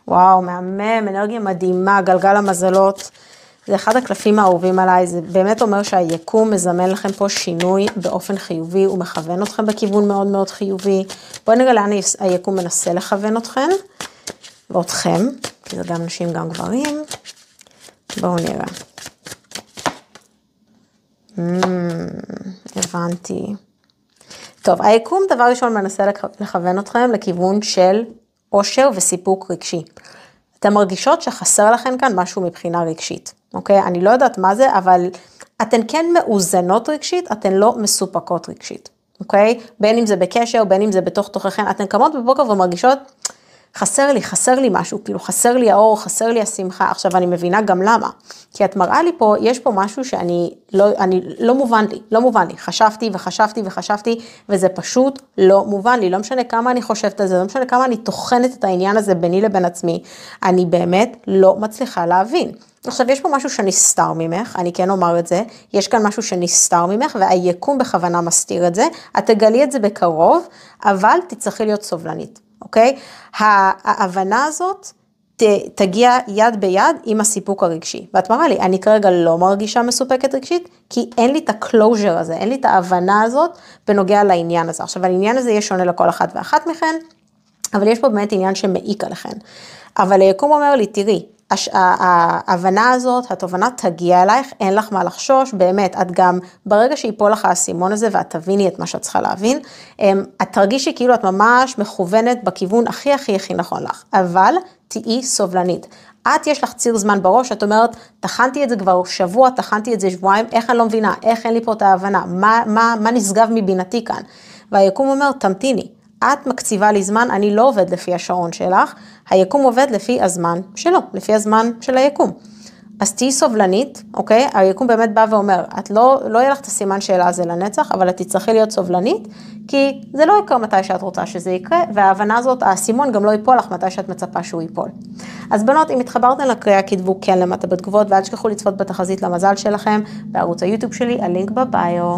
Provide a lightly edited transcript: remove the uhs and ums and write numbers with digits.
וואו, מהמם, אנרגיה מדהימה, גלגל המזלות. זה אחד הקלפים האהובים עליי, זה באמת אומר שהיקום מזמן לכם פה שינוי באופן חיובי, הוא מכוון אתכם בכיוון מאוד מאוד חיובי. בואו נראה לאן היקום מנסה לכוון אתכם, ואתכם, כי זה גם נשים גם גברים. בואו נראה. הבנתי. טוב, היקום דבר ראשון מנסה לכוון אתכם לכיוון של אושר וסיפוק רגשי. אתן מרגישות שחסר לכם כאן משהו מבחינה רגשית, אוקיי? אני לא יודעת מה זה, אבל אתן כן מאוזנות רגשית, אתן לא מסופקות רגשית, אוקיי? בין אם זה בקשר, בין אם זה בתוך תוככן, אתן קמות בבוקר ומרגישות, חסר לי משהו, כאילו חסר לי האור, חסר לי השמחה. עכשיו אני מבינה גם למה, כי את מראה לי פה, יש פה משהו שאני לא מובן לי, חשבתי, וזה פשוט לא מובן לי, לא משנה כמה אני חושבת על זה, לא משנה כמה אני תוכנת את העניין הזה ביני לבין עצמי, אני באמת לא מצליחה להבין. עכשיו יש פה משהו שנסתר ממך, אני כן אומר את זה, יש כאן משהו שנסתר ממך, והיקום בכוונה מסתיר את זה, את תגלי את זה בקרוב, אבל תצטרכי להיות סובלנית. אוקיי? ההבנה הזאת תגיע יד ביד עם הסיפוק הרגשי. ואת מראה לי, אני כרגע לא מרגישה מסופקת רגשית, כי אין לי את הקלוז'ר הזה, אין לי את ההבנה הזאת בנוגע לעניין הזה. עכשיו, העניין הזה יהיה שונה לכל אחת ואחת מכן, אבל יש פה באמת עניין שמעיק עליכן. אבל היקום אומר לי, תראי, ההבנה הזאת, התובנה תגיע אלייך, אין לך מה לחשוש, באמת, את גם, ברגע שיפול לך הסימון הזה, ואת תביני את מה שאת צריכה להבין, את תרגישי כאילו את ממש מכוונת בכיוון הכי נכון לך, אבל תהיי סובלנית. את יש לך ציר זמן בראש, את אומרת, תכנתי את זה כבר שבוע, תכנתי את זה שבועיים, איך אני לא מבינה, איך אין לי פה את ההבנה, מה נשגב מבינתי כאן? והיקום אומר, תמתיני. את מקציבה לי זמן, אני לא עובד לפי השעון שלך, היקום עובד לפי הזמן שלו, לפי הזמן של היקום. אז תהי סובלנית, אוקיי? היקום באמת בא ואומר, את לא יהיה לך את הסימן שאלה הזה לנצח, אבל את תצטרכי להיות סובלנית, כי זה לא יקרה מתי שאת רוצה שזה יקרה, וההבנה הזאת, הסימון גם לא ייפול לך מתי שאת מצפה שהוא ייפול. אז בנות, אם התחברתן לקריאה, כתבו כן למטה בתגובות, ואל תשכחו לצפות בתחזית למזל שלכם, בערוץ היוטיוב שלי, הלינק בביו.